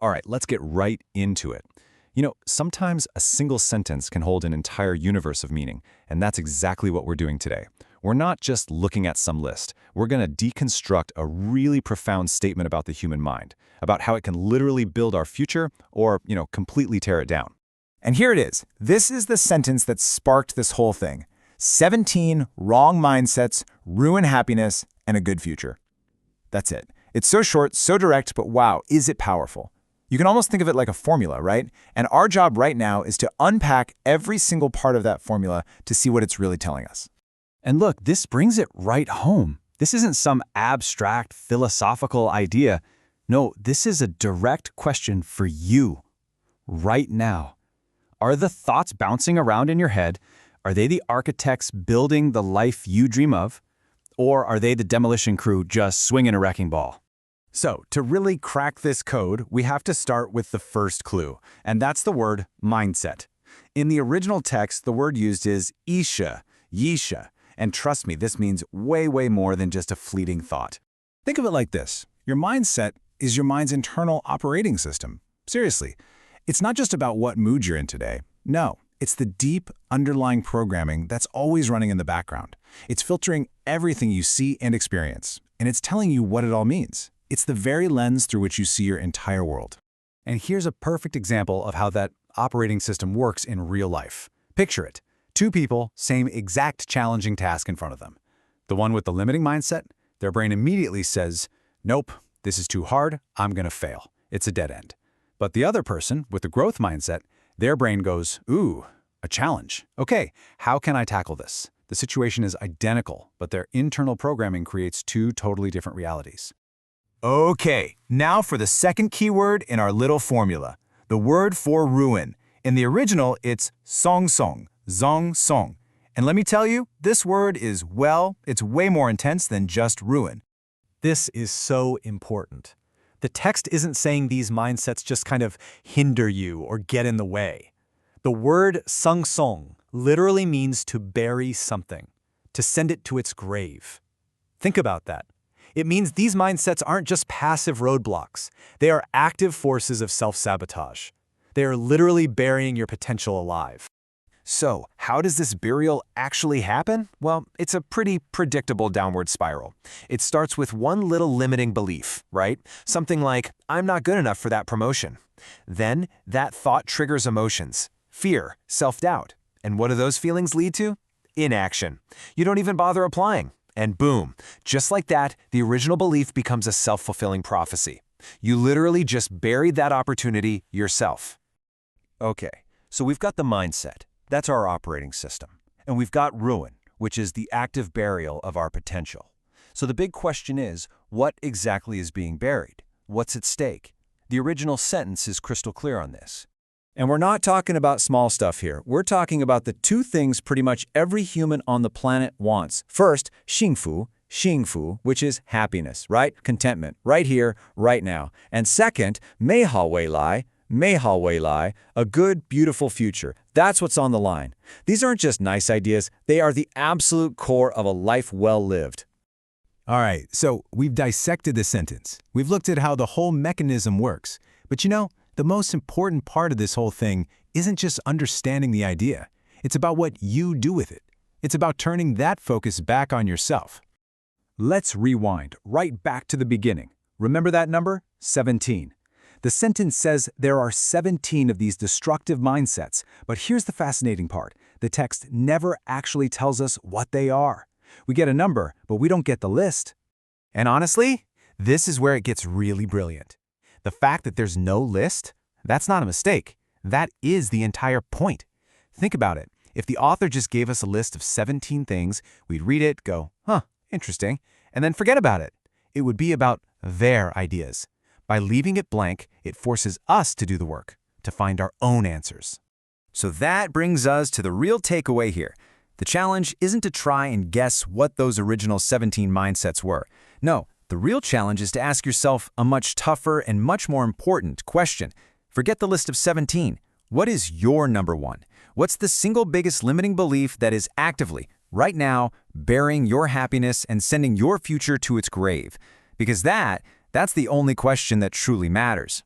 All right, let's get right into it. Sometimes a single sentence can hold an entire universe of meaning, and that's exactly what we're doing today. We're not just looking at some list. We're going to deconstruct a really profound statement about the human mind, about how it can literally build our future or, completely tear it down. And here it is. This is the sentence that sparked this whole thing. 17 wrong mindsets ruin happiness and a good future. That's it. It's so short, so direct, but wow, is it powerful. You can almost think of it like a formula, right? And our job right now is to unpack every single part of that formula to see what it's really telling us. And look, this brings it right home. This isn't some abstract philosophical idea. No, this is a direct question for you, right now. Are the thoughts bouncing around in your head, are they the architects building the life you dream of? Or are they the demolition crew just swinging a wrecking ball? So, to really crack this code, we have to start with the first clue, and that's the word mindset. In the original text, the word used is isha, yisha, and trust me, this means way, way more than just a fleeting thought. Think of it like this. Your mindset is your mind's internal operating system. Seriously, it's not just about what mood you're in today. No, it's the deep, underlying programming that's always running in the background. It's filtering everything you see and experience, and it's telling you what it all means. It's the very lens through which you see your entire world. And here's a perfect example of how that operating system works in real life. Picture it. Two people, same exact challenging task in front of them. The one with the limiting mindset, their brain immediately says, nope, this is too hard, I'm going to fail. It's a dead end. But the other person with the growth mindset, their brain goes, ooh, a challenge. Okay, how can I tackle this? The situation is identical, but their internal programming creates two totally different realities. Okay, now for the second keyword in our little formula, the word for ruin. In the original, it's song song, zong song. And let me tell you, this word is, well, it's way more intense than just ruin. This is so important. The text isn't saying these mindsets just kind of hinder you or get in the way. The word sung song literally means to bury something, to send it to its grave. Think about that. It means these mindsets aren't just passive roadblocks. They are active forces of self-sabotage. They are literally burying your potential alive. So, how does this burial actually happen? Well, it's a pretty predictable downward spiral. It starts with one little limiting belief, right? Something like, I'm not good enough for that promotion. Then, that thought triggers emotions, fear, self-doubt. And what do those feelings lead to? Inaction. You don't even bother applying. And boom, just like that, the original belief becomes a self-fulfilling prophecy. You literally just buried that opportunity yourself. Okay, so we've got the mindset. That's our operating system. And we've got ruin, which is the active burial of our potential. So the big question is, what exactly is being buried? What's at stake? The original sentence is crystal clear on this. And we're not talking about small stuff here. We're talking about the two things pretty much every human on the planet wants. First, xingfu, which is happiness, right? Contentment, right here, right now. And second, mei hao wei lai, a good, beautiful future. That's what's on the line. These aren't just nice ideas. They are the absolute core of a life well lived. All right, so we've dissected the sentence. We've looked at how the whole mechanism works. But the most important part of this whole thing isn't just understanding the idea. It's about what you do with it. It's about turning that focus back on yourself. Let's rewind right back to the beginning. Remember that number? 17. The sentence says there are 17 of these destructive mindsets, but here's the fascinating part. The text never actually tells us what they are. We get a number, but we don't get the list. And honestly, this is where it gets really brilliant. The fact that there's no list, that's not a mistake. That is the entire point. Think about it. If the author just gave us a list of 17 things, we'd read it, go, huh, interesting, and then forget about it. It would be about their ideas. By leaving it blank, it forces us to do the work, to find our own answers. So that brings us to the real takeaway here. The challenge isn't to try and guess what those original 17 mindsets were. No, the real challenge is to ask yourself a much tougher and much more important question. Forget the list of 17. What is your number one? What's the single biggest limiting belief that is actively, right now, burying your happiness and sending your future to its grave? Because that's the only question that truly matters.